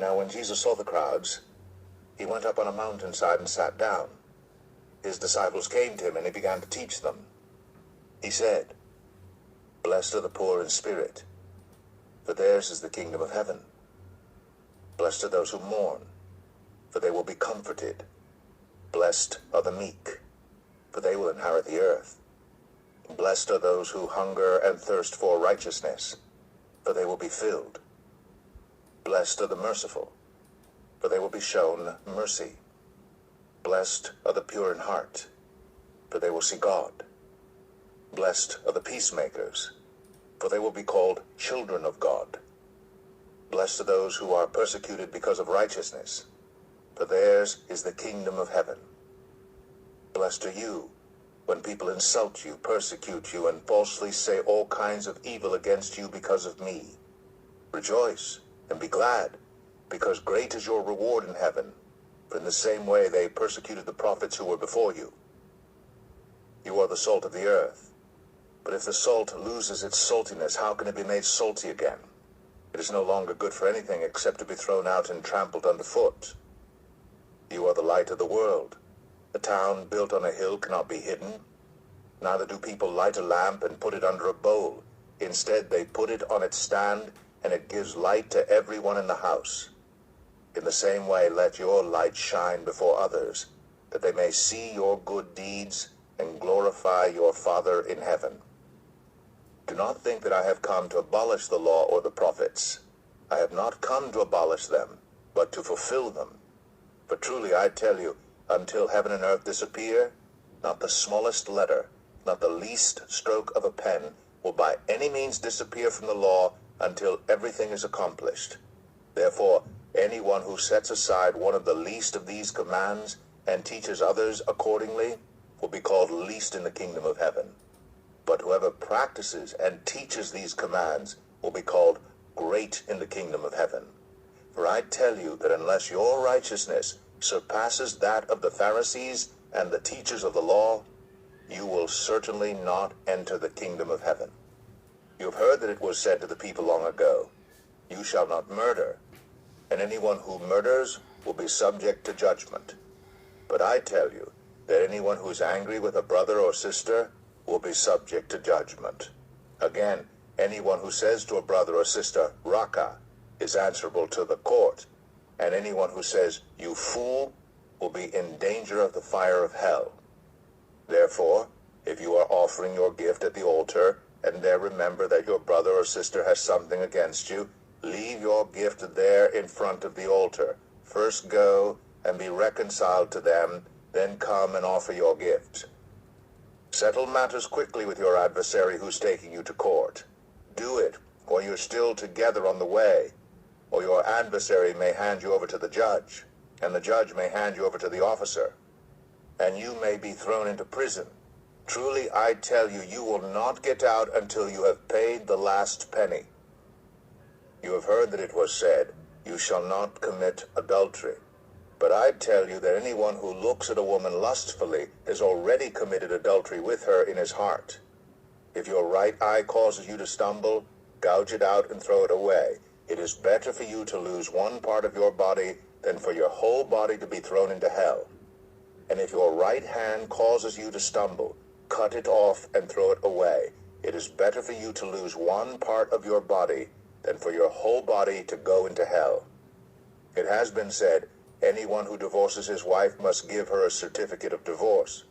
Now when Jesus saw the crowds, he went up on a mountainside and sat down. His disciples came to him, and he began to teach them. He said, "Blessed are the poor in spirit, for theirs is the kingdom of heaven. Blessed are those who mourn, for they will be comforted. Blessed are the meek, for they will inherit the earth. Blessed are those who hunger and thirst for righteousness, for they will be filled. Blessed are the merciful, for they will be shown mercy. Blessed are the pure in heart, for they will see God. Blessed are the peacemakers, for they will be called children of God. Blessed are those who are persecuted because of righteousness, for theirs is the kingdom of heaven. Blessed are you when people insult you, persecute you, and falsely say all kinds of evil against you because of me. Rejoice and be glad, because great is your reward in heaven, for in the same way they persecuted the prophets who were before you. You are the salt of the earth. But if the salt loses its saltiness, how can it be made salty again? It is no longer good for anything except to be thrown out and trampled underfoot. You are the light of the world. A town built on a hill cannot be hidden. Neither do people light a lamp and put it under a bowl. Instead, they put it on its stand, and it gives light to everyone in the house. In the same way, let your light shine before others, that they may see your good deeds and glorify your Father in heaven. Do not think that I have come to abolish the law or the prophets. I have not come to abolish them, but to fulfill them. For truly I tell you, until heaven and earth disappear, not the smallest letter, not the least stroke of a pen, will by any means disappear from the law until everything is accomplished. Therefore, anyone who sets aside one of the least of these commands and teaches others accordingly will be called least in the kingdom of heaven. But whoever practices and teaches these commands will be called great in the kingdom of heaven. For I tell you that unless your righteousness surpasses that of the Pharisees and the teachers of the law, you will certainly not enter the kingdom of heaven. You have heard that it was said to the people long ago, "You shall not murder, and anyone who murders will be subject to judgment." But I tell you that anyone who is angry with a brother or sister will be subject to judgment. Again, anyone who says to a brother or sister, "Raka," is answerable to the court, and anyone who says, "You fool," will be in danger of the fire of hell. Therefore, if you are offering your gift at the altar, and there remember that your brother or sister has something against you, leave your gift there in front of the altar. First go and be reconciled to them, then come and offer your gift. Settle matters quickly with your adversary who's taking you to court. Do it while you're still together on the way, or your adversary may hand you over to the judge, and the judge may hand you over to the officer, and you may be thrown into prison. Truly I tell you, you will not get out until you have paid the last penny. You have heard that it was said, "You shall not commit adultery." But I tell you that anyone who looks at a woman lustfully has already committed adultery with her in his heart. If your right eye causes you to stumble, gouge it out and throw it away. It is better for you to lose one part of your body than for your whole body to be thrown into hell. And if your right hand causes you to stumble, cut it off and throw it away. It is better for you to lose one part of your body than for your whole body to go into hell. It has been said, anyone who divorces his wife must give her a certificate of divorce.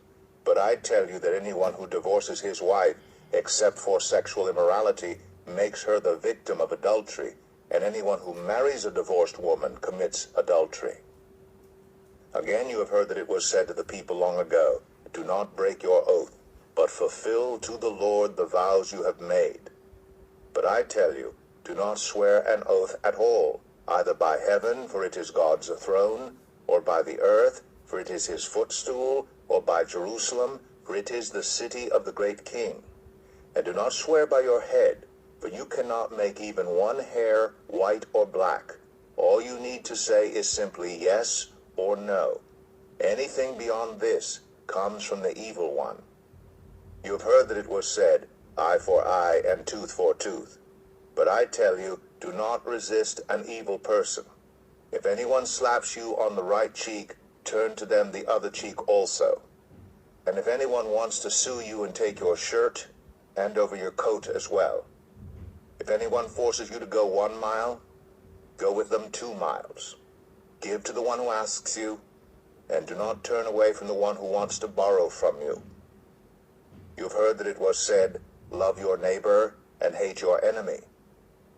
But I tell you that anyone who divorces his wife, except for sexual immorality, makes her the victim of adultery, and anyone who marries a divorced woman commits adultery. Again, you have heard that it was said to the people long ago, "Do not break your oath, but fulfill to the Lord the vows you have made." But I tell you, do not swear an oath at all, either by heaven, for it is God's throne, or by the earth, for it is his footstool, or by Jerusalem, for it is the city of the great king. And do not swear by your head, for you cannot make even one hair white or black. All you need to say is simply yes or no. Anything beyond this comes from the evil one. You have heard that it was said, "Eye for eye and tooth for tooth." But I tell you, do not resist an evil person. If anyone slaps you on the right cheek, turn to them the other cheek also. And if anyone wants to sue you and take your shirt, hand over your coat as well. If anyone forces you to go 1 mile, go with them 2 miles. Give to the one who asks you, and do not turn away from the one who wants to borrow from you. You've heard that it was said, love your neighbor and hate your enemy.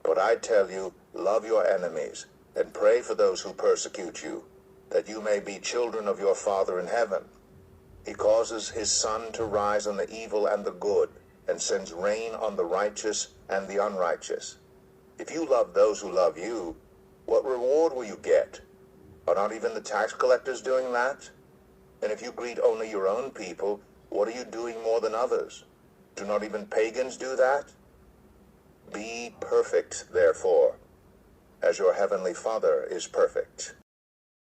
But I tell you, love your enemies, and pray for those who persecute you, that you may be children of your Father in heaven. He causes his sun to rise on the evil and the good, and sends rain on the righteous and the unrighteous. If you love those who love you, what reward will you get? Are not even the tax collectors doing that? And if you greet only your own people, what are you doing more than others? Do not even pagans do that? Be perfect, therefore, as your heavenly Father is perfect.